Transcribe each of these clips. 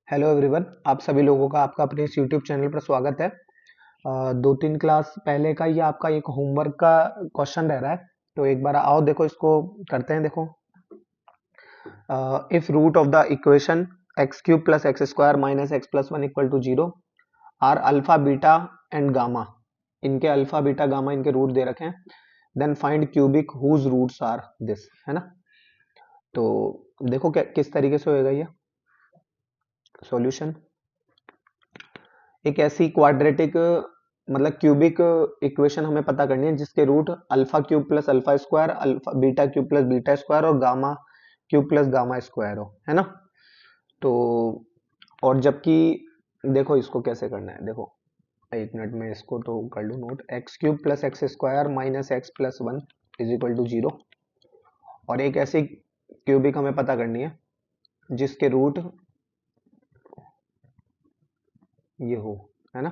Hello everyone, आप सभी लोगों का आपका अपने इस यूट्यूब चैनल पर स्वागत है। 2-3 क्लास पहले का ये आपका एक होमवर्क का क्वेश्चन रह रहा है। तो एक बार आओ देखो, इसको करते हैं। देखो, if root of the equation x cube plus x square minus x plus one equal to zero are alpha beta and gamma, इनके अल्फा बीटा गामा इनके रूट दे रखे हैं। Then find cubic whose roots are this, है ना। तो देखो क्या किस तरीके से होएगा ये सॉल्यूशन। एक ऐसी क्वाड्रेटिक मतलब क्यूबिक इक्वेशन हमें पता करनी है जिसके root alpha cube plus alpha square, alpha beta cube plus beta square और gamma cube plus gamma square हो, है ना। तो और जबकि देखो इसको कैसे करना है। देखो, एक मिनट में इसको तो कर लूँ note. X cube plus x square minus x plus one is equal to zero. और एक ऐसी क्यूबिक हमें पता करनी है जिसके रूट ये हो, है ना।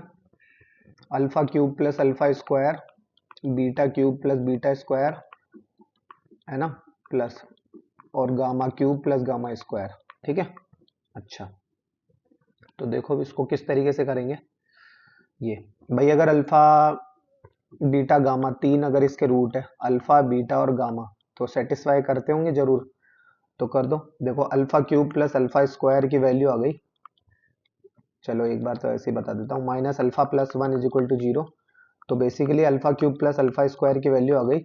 Alpha cube plus alpha square, beta cube plus beta square, है ना, प्लस और gamma cube plus gamma square. ठीक है। अच्छा, तो देखो इसको किस तरीके से करेंगे। ये भाई, अगर अल्फा बीटा गामा तीन अगर इसके रूट है, अल्फा बीटा और गामा, तो सेटिस्फाई करते होंगे जरूर। तो कर दो। देखो, alpha cube plus alpha square की वैल्यू आ गई। चलो एक बार तो ऐसे ही बता देता हूँ, minus alpha plus one is equal to zero. तो basically alpha cube plus alpha square की वैल्यू आ गई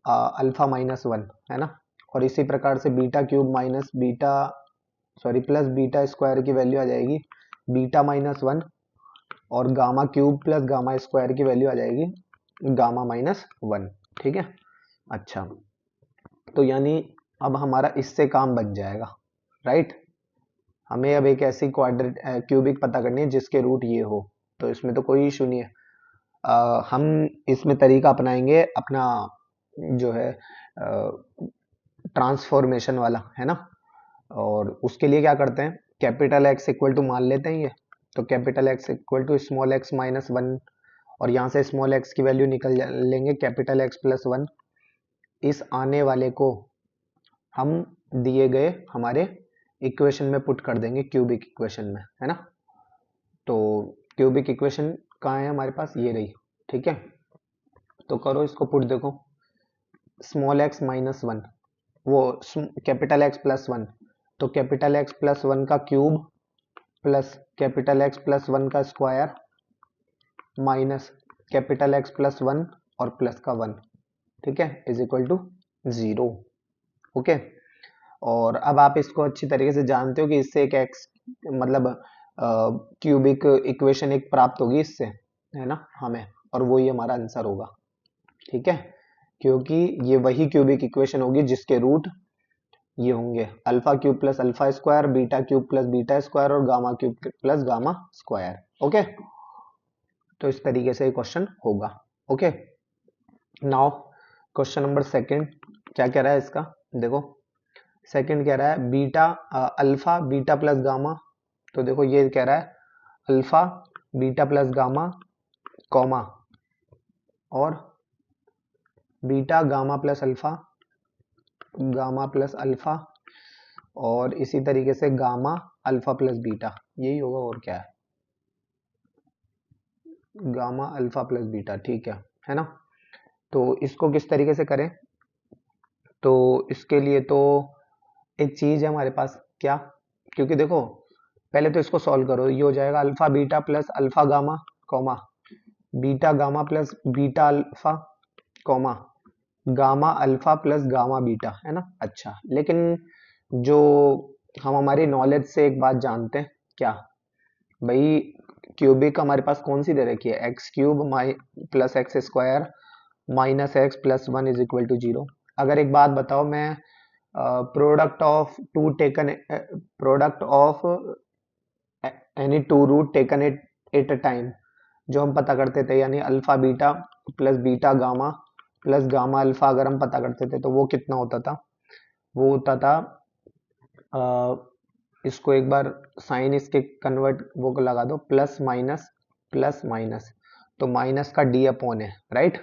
अल्फा माइनस वन, है ना। और इसी प्रकार से beta cube minus beta, sorry plus beta square की वैल्यू आ जाएगी बीटा माइनस वन। और gamma cube plus gamma square की वैल्यू आ जाएगी गामा माइनस वन। ठीक है। अच्छा, तो यानी अब हमारा इससे काम बच जाएगा, राइट। हमें अब एक ऐसी क्वाड्रेट क्यूबिक पता करनी है जिसके रूट ये हो। तो इसमें तो कोई इशू नहीं है। हम इसमें तरीका अपनाएंगे अपना, जो है ट्रांसफॉर्मेशन वाला, है ना। और उसके लिए क्या करते हैं, कैपिटल एक्स इक्वल टू मान लेते हैं ये। तो capital x equal to small x minus one, और यहाँ से स्मॉल एक्स की वैल्यू निकल लेंगे कैपिटल एक्स प्लस वन। इस आने वाले को हम दिए गए हमारे इक्वेशन में पुट कर देंगे, क्यूबिक इक्वेशन में, है ना। तो क्यूबिक इक्वेशन कहाँ है हमारे पास, ये रही। ठीक है, तो करो इसको पुट। देखो, स्मॉल एक्स माइनस वन, वो कैपिटल एक्स प्लस वन, तो कैपिटल एक्स प्लस वन का cube plus capital x plus one का square minus capital x plus one और प्लस का वन, ठीक है, is equal to zero. Okay. और अब आप इसको अच्छी तरीके से जानते हो कि इससे एक एक्स मतलब क्यूबिक इक्वेशन एक प्राप्त होगी इससे, है ना, हमें। और वो ही हमारा आंसर होगा। ठीक है, क्योंकि ये वही क्यूबिक इक्वेशन होगी जिसके रूट ये होंगे alpha cube plus alpha square, beta cube plus beta square और gamma cube plus gamma square. Okay, तो इस तरीके से क्वेश्चन होगा। Okay, now question number second क्या कह रहा है इसका। देखो, सेकंड कह रहा है beta alpha beta plus gamma. तो देखो ये कह रहा है alpha beta plus gamma comma और beta gamma plus alpha, gamma plus alpha, और इसी तरीके से गामा अल्फा प्लस बीटा, यही होगा और क्या है, गामा अल्फा प्लस बीटा। ठीक है ना। तो इसको किस तरीके से करें, तो इसके लिए तो एक चीज है हमारे पास क्या, क्योंकि देखो पहले तो इसको सॉल्व करो। ये हो जाएगा alpha beta plus alpha gamma comma beta gamma plus beta alpha comma gamma alpha plus gamma beta, है ना। अच्छा, लेकिन जो हम हमारी नॉलेज से एक बात जानते हैं क्या, भाई क्यूबिक हमारे पास कौन सी दे रखी है, एक्स क्यूब माइ plus x square minus x plus one is equal to zero. अगर एक बात बताओ, मैं product of two taken product of any two root taken at a time जो हम पता करते थे, यानी alpha beta plus beta gamma plus gamma alpha, अगर हम पता करते थे तो वो कितना होता था, वो होता था इसको एक बार साइन इसके कन्वर्ट वो लगा दो, प्लस माइनस, तो माइनस का डी अपॉन है, राइट।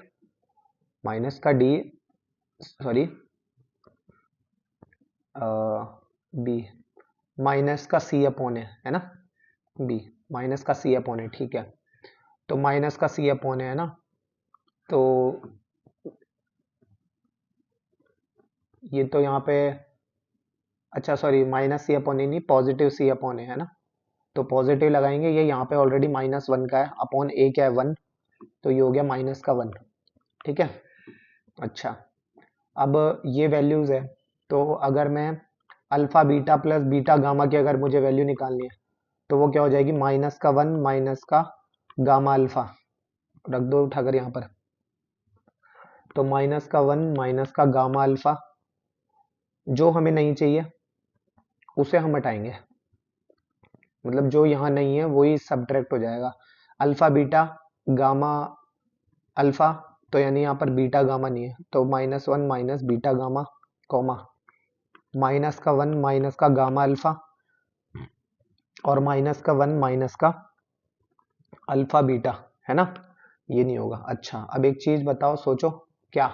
माइनस का डी, सॉरी बी, माइनस का सी अपॉन है ना, बी माइनस का सी अपॉन है, ठीक है। तो माइनस का सी अपॉन है ना, तो ये तो यहाँ पे, अच्छा सॉरी, माइनस सी अपॉन नहीं, पॉजिटिव सी अपॉन है ना, तो पॉजिटिव लगाएंगे, ये यहाँ पे ऑलरेडी -1 का है, अपॉन ए क्या है 1, तो ये हो गया -1, ठीक है। अच्छा, अब ये वैल्यूज है, तो अगर मैं alpha beta plus beta gamma की अगर मुझे वैल्यू निकालनी है, तो वो क्या हो जाएगी, -1 माइनस का गामा अल्फा, रख दो उठाकर यहाँ पर, तो -1 माइनस का गामा अल्फा, जो हमें नहीं चाहिए उसे हम हटाएंगे, मतलब जो यहाँ नहीं है वही सब्ट्रैक्ट हो जाएगा, अल्फा बीटा गामा अल्फा, तो यानी यहाँ पर बीटा गामा नहीं है, तो -1 minus beta gamma, comma -1 minus का गामा अल्फा, और -1 माइनस का अल्फा बीटा, है ना, ये नहीं होगा। अच्छा, अब एक चीज बताओ, सोचो क्या,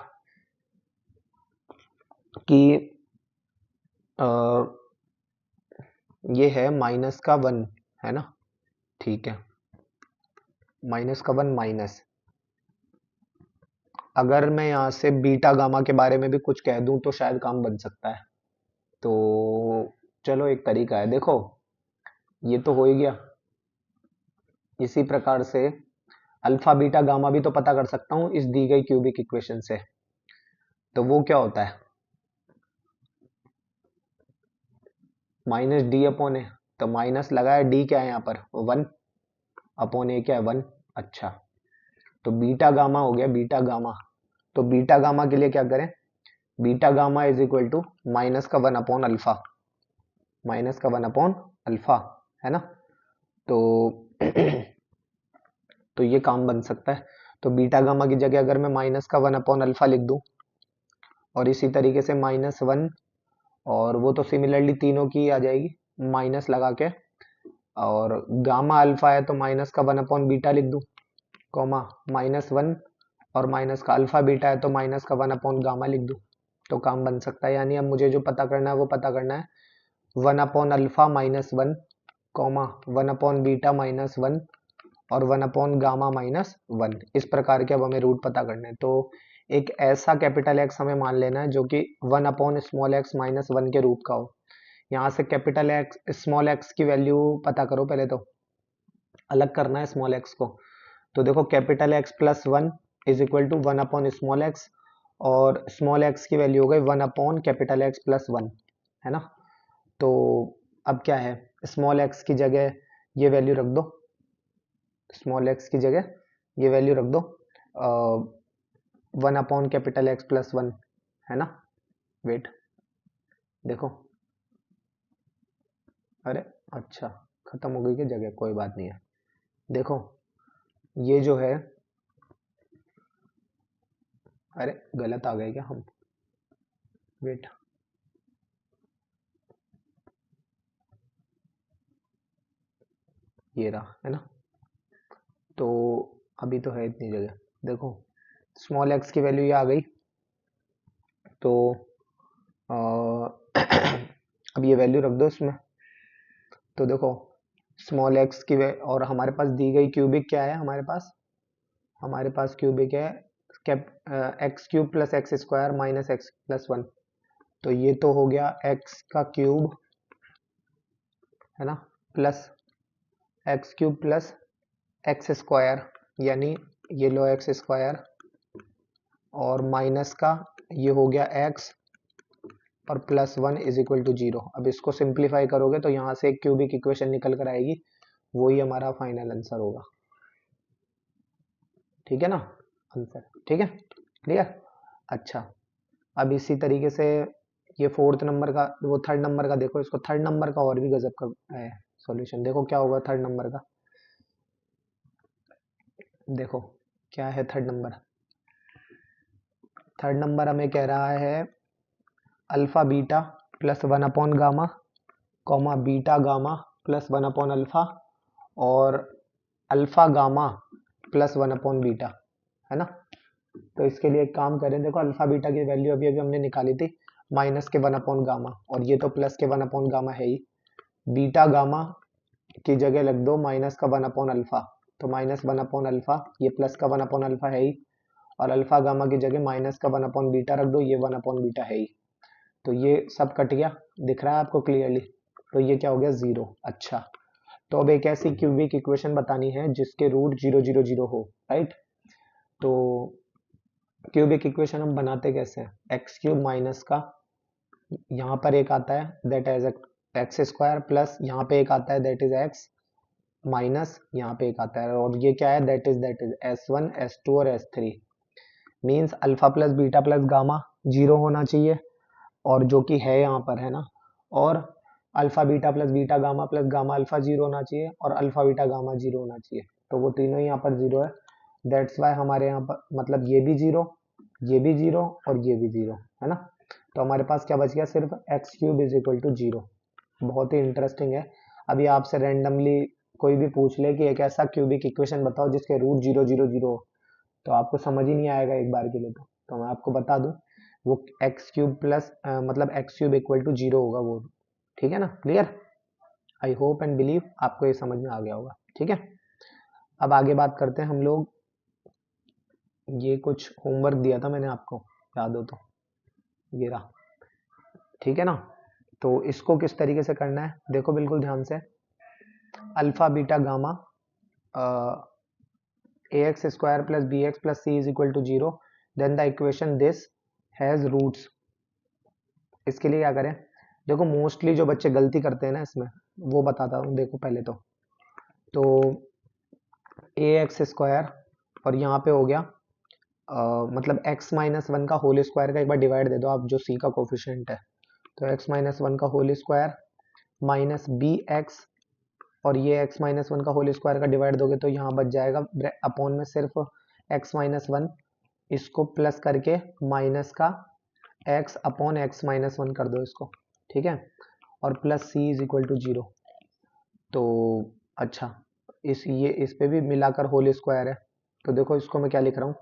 कि आ, ये है -1 है ना, ठीक है, -1 माइनस, अगर मैं यहाँ से बीटा गामा के बारे में भी कुछ कह दूं तो शायद काम बन सकता है, तो चलो एक तरीका है, देखो ये तो हो ही गया, इसी प्रकार से अल्फा बीटा गामा भी तो पता कर सकता हूँ इस दी गई क्यूबिक इक्वेशन से, तो वो क्या होता है, -d अपॉन ए, तो माइनस लगाया, डी क्या है यहाँ पर 1, अपॉन ए क्या है 1, अच्छा, तो बीटा गामा हो गया, बीटा गामा, तो बीटा गामा के लिए क्या करें, beta gamma is equal to -1 upon alpha, -1 upon alpha, है ना, तो तो ये काम बन सकता है, तो बीटा गामा की जगह अगर मैं -1 अपॉन अल्फा लिख दूं, और इसी तरीके से -1, और वो तो सिमिलरली तीनों की आ जाएगी, माइनस लगा के, और गामा अल्फा है तो -1 अपॉन बीटा लिख दूं, कॉमा -1, और माइनस का अल्फा बीटा है तो -1 अपॉन गामा लिख दूं, तो काम बन सकता है। यानी अब मुझे जो पता करना है वो पता करना है 1 upon alpha -1, comma 1 upon beta -1, और 1 अपॉन गामा -1, इस प्रकार के अब हमें रूट पता करने हैं। तो एक ऐसा कैपिटल एक्स हमें मान लेना है जो कि 1 अपॉन स्मॉल एक्स -1 के रूप का हो। यहाँ से कैपिटल एक्स स्मॉल एक्स की वैल्यू पता करो, पहले तो अलग करना है स्मॉल एक्स को, तो देखो capital x plus 1 is equal to 1 upon small x, और स्मॉल एक्स की वैल्यू हो गई 1 अपॉन कैपिटल एक्स प्लस 1, है ना, तो अब क्या है, स्मॉल एक्स की जगह ये वैल्यू रख दो, स्मॉल एक्स की जगह ये वैल्यू रख दो, 1 अपॉन कैपिटल एक्स प्लस 1, है ना, वेट देखो, अरे अच्छा, खत्म हो गई क्या जगह, कोई बात नहीं है, देखो ये जो है, अरे गलत आ गए क्या हम, वेट, ये रहा, है ना, तो अभी तो है इतनी जगह, देखो स्मॉल एक्स की वैल्यू ये आ गई, तो अब ये वैल्यू रख दो इसमें, तो देखो स्मॉल एक्स की और हमारे पास दी गई क्यूबिक क्या है, हमारे पास क्यूबिक है cap x cube plus x square minus x plus 1, तो ये तो हो गया एक्स का क्यूब, है ना, plus x cube plus x square, यानी ये लो एक्स स्क्वायर, और माइनस का ये हो गया एक्स, और +1 इज इक्वल टू 0। अब इसको सिंप्लीफाई करोगे तो यहाँ से एक क्यूबिक इक्वेशन निकल कर आएगी, वही हमारा फाइनल आंसर होगा, ठीक है ना, आंसर, ठीक है, क्लियर। अच्छा, अब इसी तरीके से ये फोर्थ नंबर का, वो थर्ड नंबर का देखो, इसको थर्ड नंबर का और भी गजब का है सॉल्यूशन, देखो क्या होगा थर्ड नंबर का, देखो क्या है थर्ड नंबर, थर्ड नंबर हमें कह रहा है alpha beta plus 1 upon gamma, comma beta gamma plus 1 upon alpha, और alpha gamma plus 1 upon beta, है ना, तो इसके लिए एक काम करें, देखो अल्फा बीटा की वैल्यू अभी अभी हमने निकाली थी -1 अपॉन गामा, और ये तो +1 अपॉन गामा है ही, बीटा गामा की जगह रख दो माइनस का 1/अल्फा, तो -1/अल्फा, ये प्लस का 1/अल्फा है ही, और अल्फा गामा की जगह माइनस का 1/बीटा रख दो, ये 1/बीटा है ही। तो ये सब कट गया, दिख रहा है आपको क्लियरली। तो ये क्या हो गया, 0। अच्छा, तो अब एक ऐसी क्यूबिक इक्वेशन बतानी है जिसके रूट 0 0 0 हो, राइट। तो क्यूबिक इक्वेशन हम बनाते कैसे हैं, एक्स क्यूब माइनस का, यहाँ पर एक आता है that is x square, plus यहाँ पे एक आता है दैट इज एक्स, माइनस यहाँ पे एक आता है, और ये क्या है, दैट इज S1 S2 और S3। Means alpha plus beta plus gamma 0 होना चाहिए, और जो कि है यहाँ पर, है ना। और alpha beta plus beta gamma plus gamma alpha 0 होना चाहिए, और अल्फा बीटा गामा 0 होना चाहिए। तो वो तीनों यहाँ पर 0 है, दैट्स वाई हमारे यहाँ पर मतलब ये भी 0, ये भी 0 और ये भी 0, है ना। तो हमारे पास क्या बच गया, सिर्फ x cube is equal to 0। बहुत ही इंटरेस्टिंग है। अभी आपसे रेंडमली कोई भी पूछ ले कि एक ऐसा क्यूबिक इक्वेशन बताओ जिसके रूट 0 0 0 हो, तो आपको समझ ही नहीं आएगा एक बार के लिए। तो मैं आपको बता दूं, वो एक्स क्यूब प्लस मतलब एक्स क्यूब इक्वल टू 0 होगा वो, ठीक है ना, clear. I hope and believe आपको ये समझ में आ गया होगा, ठीक है। अब आगे बात करते हैं हम लोग, ये कुछ होमवर्क दिया था मैंने आपको, याद हो तो, ये रहा, ठीक है ना। तो इसको किस तरीके से करना है, देखो बिल्कुल ध्यान से। Alpha beta gamma ax square plus b x plus c is equal to 0, then the equation this has roots. इसके लिए क्या करें, देखो मोस्टली जो बच्चे गलती करते हैं ना इसमें, वो बताता हूँ। देखो पहले तो ए एक्स स्क्वायर, और यहाँ पे हो गया मतलब x माइनस वन का होल स्क्वायर का एक बार डिवाइड दे दो आप, जो c का कोफिशिएंट है। तो x माइनस वन का whole square minus b x, और ये x माइनस वन का होल स्क्वायर का डिवाइड दोगे तो यहाँ बच जाएगा अपॉन में सिर्फ x माइनस वन, इसको प्लस करके माइनस का x upon x minus one कर दो इसको, ठीक है, और plus c is equal to 0। तो अच्छा, इस पे भी मिलाकर होल स्क्वायर है। तो देखो इसको मैं क्या लिख रहा हूँ,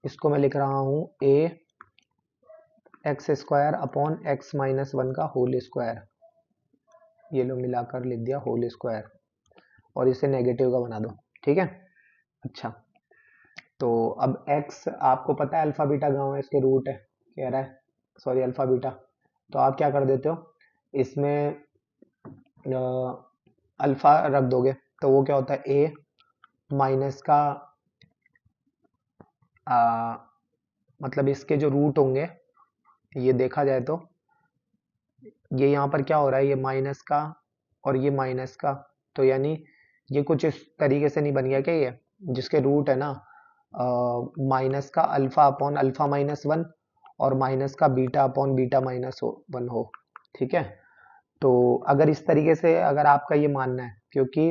इसको मैं लिख रहा हूँ a x square upon x minus one का होल स्क्वायर, ये लो मिलाकर लिख दिया होल स्क्वायर, और इसे नेगेटिव का बना दो, ठीक है। अच्छा, तो अब x आपको पता है अल्फा बीटा गामा इसके रूट है, कह रहा है, सॉरी अल्फा बीटा। तो आप क्या कर देते हो, इसमें अल्फा रख दोगे, तो वो क्या होता है a माइनस का मतलब इसके जो रूट होंगे, ये देखा जाए तो ये यहाँ पर क्या हो रहा है, ये माइनस का और ये माइनस का, तो यानी ये कुछ इस तरीके से नहीं बन गया क्या, ये जिसके रूट है ना माइनस का alpha upon alpha minus one, और माइनस का beta upon beta minus one हो, ठीक है। तो अगर इस तरीके से अगर आपका ये मानना है, क्योंकि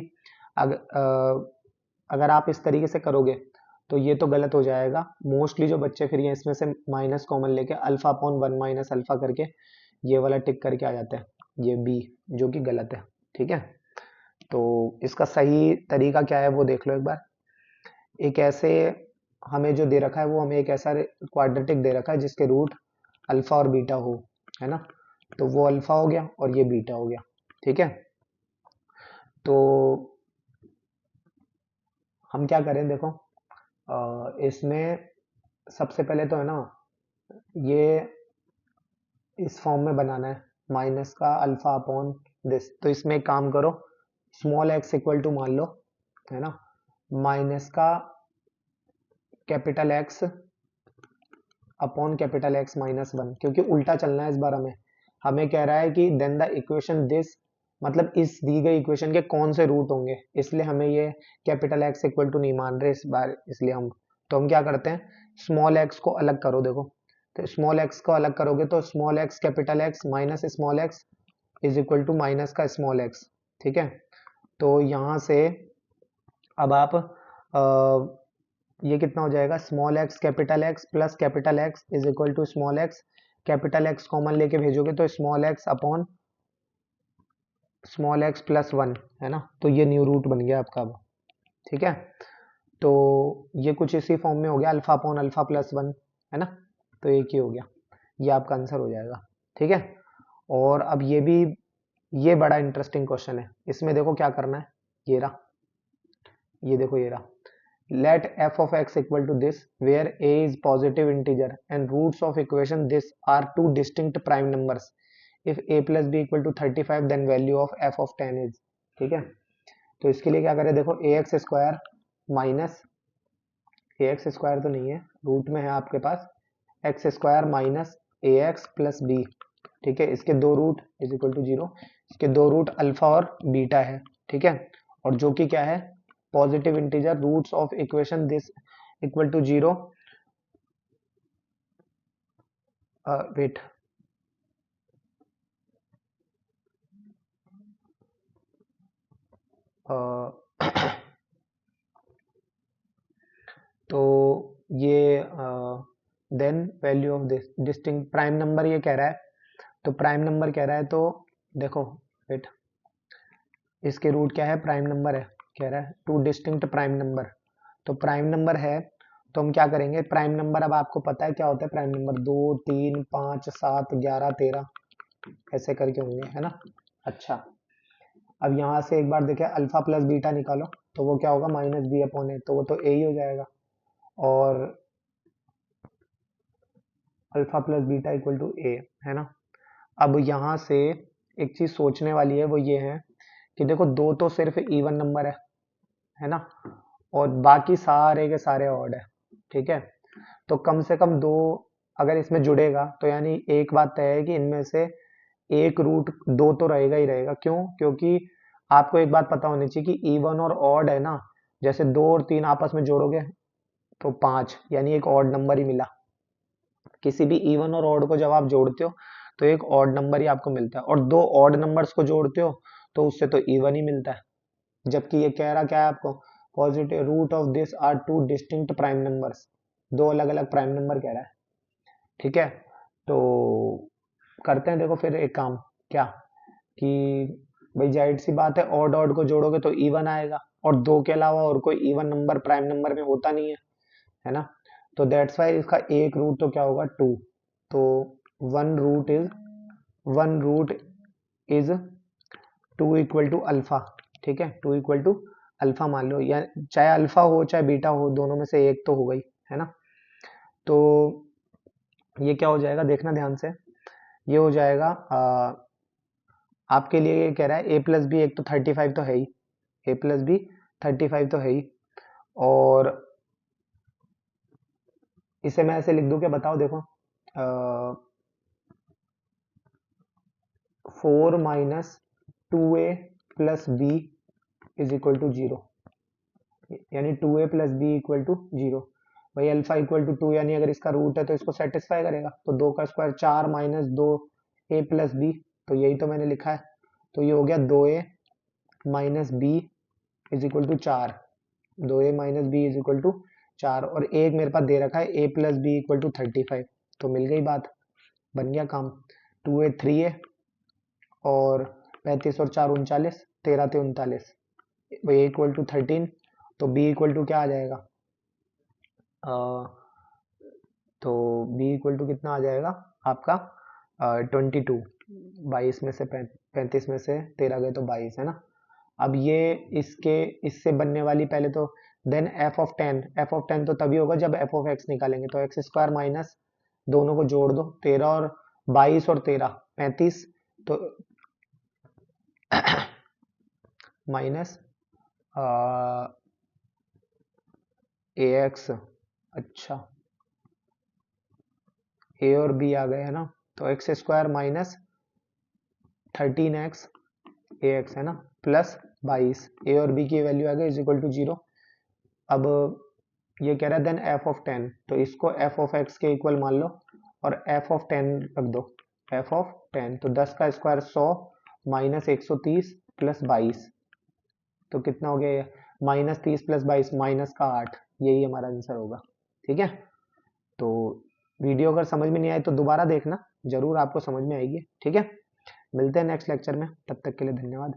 अगर आप इस तरीके से करोगे तो ये तो गलत हो जाएगा। मोस्टली जो बच्चे फिर ये इसमें से माइनस कॉमन लेके alpha upon one minus alpha करके ये वाला टिक करके आ जाता है, ये बी, जो कि गलत है, ठीक है। तो इसका सही तरीका क्या है वो देख लो एक बार। एक ऐसे हमें जो दे रखा है, वो हमें एक ऐसा क्वाड्रेटिक दे रखा है जिसके रूट अल्फा और बीटा हो, है ना। तो वो अल्फा हो गया और ये बीटा हो गया, ठीक है। तो हम क्या करें, देखो इसमें सबसे पहले तो है ना, ये इस फॉर्म में बनाना है, माइनस का अल्फा अपॉन दिस। तो इसमें एक काम करो, स्मॉल एक्स इक्वल टू मान लो, है ना, माइनस का capital x upon capital x minus one, क्योंकि उल्टा चलना है इस बार हमें। हमें कह रहा है कि देन द इक्वेशन दिस, मतलब इस दी गई इक्वेशन के कौन से रूट होंगे, इसलिए हमें ये कैपिटल एक्स इक्वल टू नहीं मान रहे इस बार, इसलिए हम क्या करते हैं, स्मॉल एक्स को अलग करो। देखो, तो स्मॉल एक्स को अलग करोगे तो small x capital x minus small x is equal to minus का स्मॉल एक्स, ठीक है। तो यहाँ से अब आप ये कितना हो जाएगा, small x capital x plus capital x is equal to small x, capital x common लेके भेजोगे तो small x upon small x plus one, है ना। तो ये न्यू रूट बन गया आपका अब, ठीक है। तो ये कुछ इसी फॉर्म में हो गया, alpha upon alpha plus one, है ना। तो एक ही हो गया, ये आपका आंसर हो जाएगा, ठीक है। और अब ये भी ये बड़ा इंटरेस्टिंग क्वेश्चन है। इसमें देखो क्या करना है, ये रहा, ये देखो ये रहा। Let f of x equal to this where a is positive integer and roots of equation this are two distinct prime numbers. If a plus b equal to 35 then value of f of 10 is, ठीक है। तो इसके लिए क्या करें, देखो ax square minus, ax square तो नहीं है, रूट में है आपके पास एक्स स्क्वायर माइनस ए एक्स प्लस बी, ठीक है। इसके दो रूट इज इक्वल टू 0, इसके दो रूट अल्फा और बीटा है, ठीक है। और जो कि क्या है, positive integer, roots of equation this equal to 0, wait, तो ये then value of this distinct prime number ये कह रहा है, तो प्राइम नंबर कह रहा है, तो देखो वेट, इसके रूट क्या है, प्राइम नंबर है, कह रहा है टू डिस्टिंक्ट प्राइम नंबर। तो प्राइम नंबर है, तो हम क्या करेंगे, प्राइम नंबर अब आपको पता है क्या होता है, प्राइम नंबर 2 3 5 7 11 13 ऐसे करके होंगे, है ना। अच्छा, अब यहाँ से एक बार देखें, अल्फा प्लस बीटा निकालो तो वो क्या होगा, माइनस बी अपॉन ए, तो वो तो ए ही हो जाएगा। और alpha plus beta equal to A, है ना। अब यहाँ से एक चीज सोचने वाली है, वो ये है कि देखो दो तो सिर्फ इवन नंबर है ना, और बाकी सारे के सारे ऑड है, ठीक है। तो कम से कम दो अगर इसमें जुड़ेगा तो यानी एक बात तय है कि इनमें से एक रूट दो तो रहेगा ही रहेगा। क्यों? क्योंकि आपको एक बात पता होनी चाहिए कि इवन और ऑड है ना, जैसे 2 और 3 आपस में जोड़ोगे तो 5, यानी एक ऑड नंबर ही मिला। किसी भी इवन और ऑड को जब आप जोड़ते हो तो एक ऑड नंबर ही आपको मिलता है, और दो ऑड नंबर्स को जोड़ते हो तो उससे तो इवन ही मिलता है। जबकि ये कह रहा क्या है आपको, positive root of this are two distinct prime numbers, दो अलग अलग प्राइम नंबर कह रहा है, ठीक है। तो करते हैं, देखो फिर एक काम, क्या कि भाई जाहिर सी बात है, ऑड ऑड को जोड़ोगे तो इवन आएगा, और दो के अलावा और कोई इवन नंबर प्राइम नंबर में होता नहीं है ना। तो दैट्स वाई इसका एक रूट तो क्या होगा, 2। तो one root is 2 equal to alpha, ठीक है, 2 इक्वल टू अल्फा मान लो, या चाहे अल्फा हो चाहे बीटा हो, दोनों में से एक तो हो गई, है ना। तो ये क्या हो जाएगा, देखना ध्यान से, ये हो जाएगा आपके लिए ये कह रहा है ए प्लस बी, एक तो 35 तो है ही, ए प्लस बी 35 तो है ही, और इसे मैं ऐसे लिख दूं क्या, बताओ देखो, 4 minus 2a plus b is equal to 0, यानी 2a plus b equal to 0। भाई अल्फा इक्वल टू 2, यानी अगर इसका रूट है तो इसको सेटिस्फाई करेगा, तो 2 का square 4 minus 2a plus B, तो यही तो मैंने लिखा है। तो ये हो गया 2a minus b is equal to 4, 2a minus b is equal to 4, और एक मेरे पास दे रखा है a plus b equal to 35, तो मिल गई बात, बन गया काम। 2a 3a, और 35 और 4 39, 13 ते 39, a इक्वल टू 13, तो b इक्वल टू क्या आ जाएगा, तो b इक्वल टू कितना आ जाएगा आपका 22, 22 में से 35 में से 13 गए तो 22, है ना। अब ये इसके इससे बनने वाली पहले तो, देन f of 10 तो तभी होगा जब f of x निकालेंगे, तो एक्स स्क्वायर माइनस, दोनों को जोड़ दो, 13 और 22 और 13 35, तो माइनस ए एक्स, अच्छा ए और बी आ गए, है ना। तो एक्स स्क्वायर माइनस 13x ए एक्स, है ना, प्लस 22, ए और बी की वैल्यू आ गई इज इक्वल टू 0। अब ये कह रहा है देन f of 10, तो इसको f of x के इक्वल मान लो, और f of 10 रख दो, f of 10, तो 10 का स्क्वायर 100 माइनस 130 प्लस 22, तो कितना हो गया ये, माइनस 30 प्लस 22 माइनस का 8, यही हमारा आंसर होगा, ठीक है। तो वीडियो अगर समझ में नहीं आए तो दोबारा देखना, जरूर आपको समझ में आएगी, ठीक है। मिलते हैं नेक्स्ट लेक्चर में, तब तक के लिए धन्यवाद।